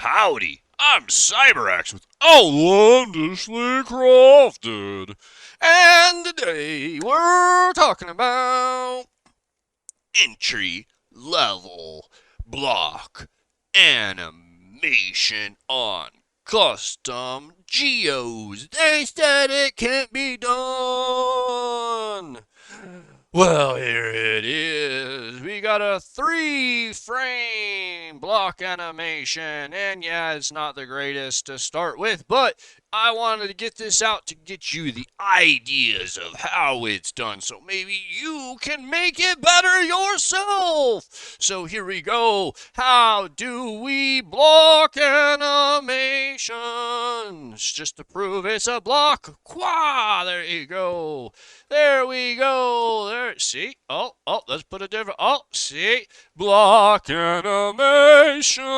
Howdy, I'm CyberX with Outlandishly Crafted, and today we're talking about entry level block animation on custom geos. They said it can't be done. Well, here it is. We got a 3-frame block animation, and yeah, it's not the greatest to start with, but I wanted to get this out to get you the ideas of how it's done, so maybe you can make it better yourself. So here we go. How do we block animations? Just to prove it's a block. Qua! There you go. There we go. There. See? Oh, let's put a different. Oh, see? Block animations.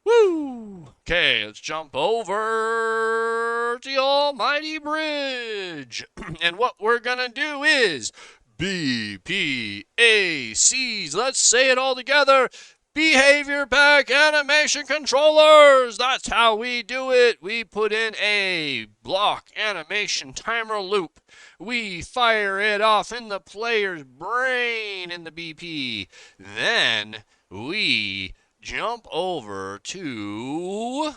Woo! Okay, let's jump over the almighty bridge. And what we're gonna do is BPACs. Let's say it all together. Behavior Pack Animation Controllers. That's how we do it. We put in a block animation timer loop. We fire it off in the player's brain in the BP. Then we jump over to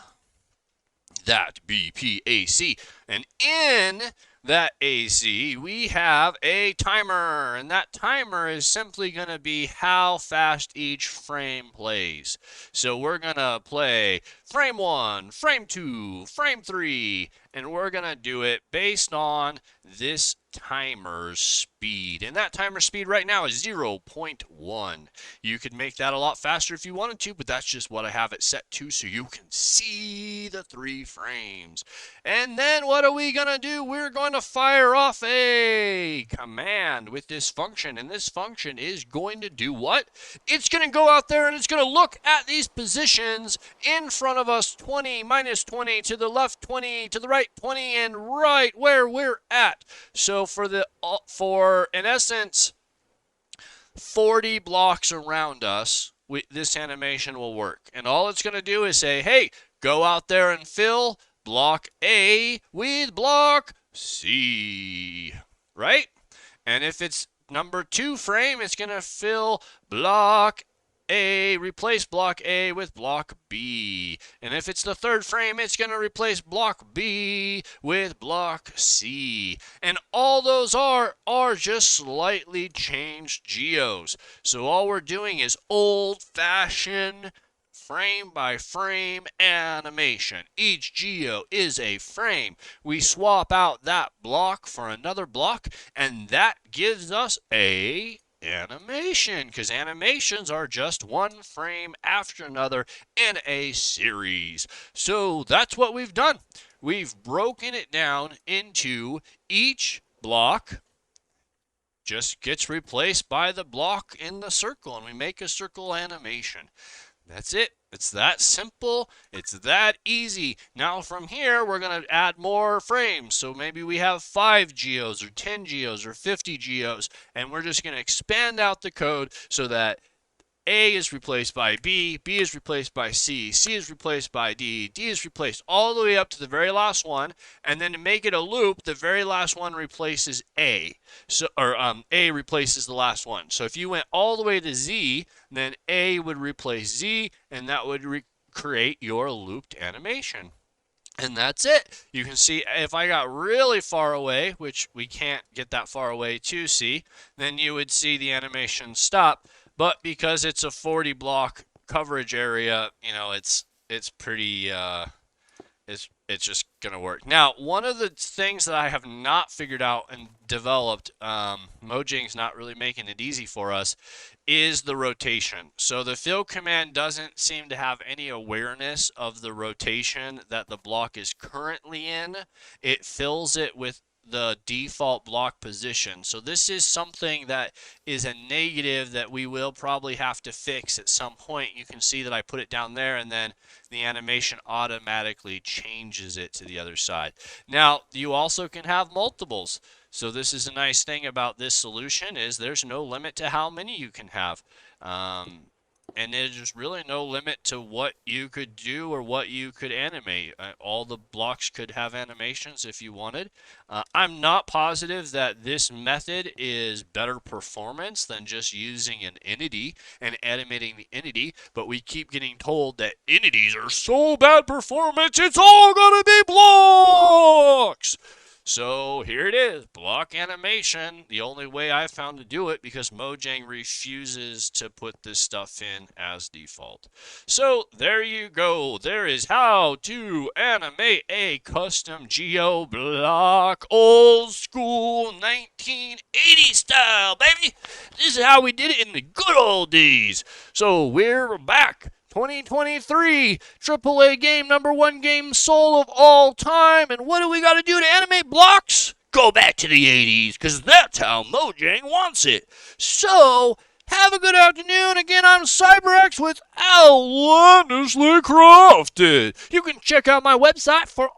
that BPAC. And in that AC, we have a timer, and that timer is simply going to be how fast each frame plays. So we're going to play frame 1, frame 2, frame 3, and we're going to do it based on this timer's speed. And that timer speed right now is 0.1. You could make that a lot faster if you wanted to, but that's just what I have it set to so you can see the 3 frames. And then what are we going to do? We're going to fire off a command with this function, and this function is going to do what? It's going to go out there and it's going to look at these positions in front of us, 20, minus 20, to the left 20, to the right 20, and right where we're at. So for in essence 40 blocks around us, this animation will work. And all it's going to do is say, hey, go out there and fill block A with block C, right? And if it's number 2 frame, it's going to fill block A, replace block A with block B. And if it's the 3rd frame, it's going to replace block B with block C. And all those are just slightly changed geos. So all we're doing is old-fashioned frame by frame animation. Each geo is a frame. We swap out that block for another block, and that gives us a animation, because animations are just one frame after another in a series. So that's what we've done. We've broken it down into each block just gets replaced by the block in the circle, and we make a circle animation. That's it. It's that simple. It's that easy. Now from here, we're going to add more frames. So maybe we have 5 geos or 10 geos or 50 geos, and we're just going to expand out the code so that A is replaced by B, B is replaced by C, C is replaced by D, D is replaced all the way up to the very last one, and then to make it a loop, the very last one replaces A. So, A replaces the last one. So if you went all the way to Z, then A would replace Z, and that would create your looped animation. And that's it. You can see if I got really far away, which we can't get that far away to see, then you would see the animation stop. But because it's a 40 block coverage area, you know, it's pretty, it's just going to work. Now, one of the things that I have not figured out and developed, Mojang's not really making it easy for us, is the rotation. So the fill command doesn't seem to have any awareness of the rotation that the block is currently in. It fills it with the default block position. So this is something that is a negative that we will probably have to fix at some point. You can see that I put it down there, and then the animation automatically changes it to the other side. Now, you also can have multiples. So this is a nice thing about this solution, is there's no limit to how many you can have. and there's really no limit to what you could do or what you could animate. All the blocks could have animations if you wanted. I'm not positive that this method is better performance than just using an entity and animating the entity, but we keep getting told that entities are so bad performance, it's all gonna be blocks! So here it is, block animation, the only way I've found to do it because Mojang refuses to put this stuff in as default. So there you go, there is how to animate a custom geo block, old school 1980 style, baby. This is how we did it in the good old days. So we're back. 2023 AAA game, #1 game sold of all time. And what do we got to do to animate blocks? Go back to the 80s, because that's how Mojang wants it. So, have a good afternoon. Again, I'm CyberX with Outlandishly Crafted. You can check out my website for,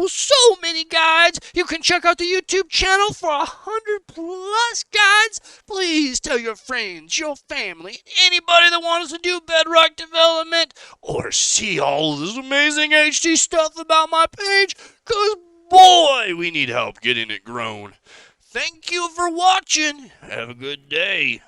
so many guides. You can check out the YouTube channel for 100 plus guides. Please tell your friends, your family, anybody that wants to do Bedrock development or see all this amazing HD stuff about my page, because boy, we need help getting it grown. Thank you for watching. Have a good day.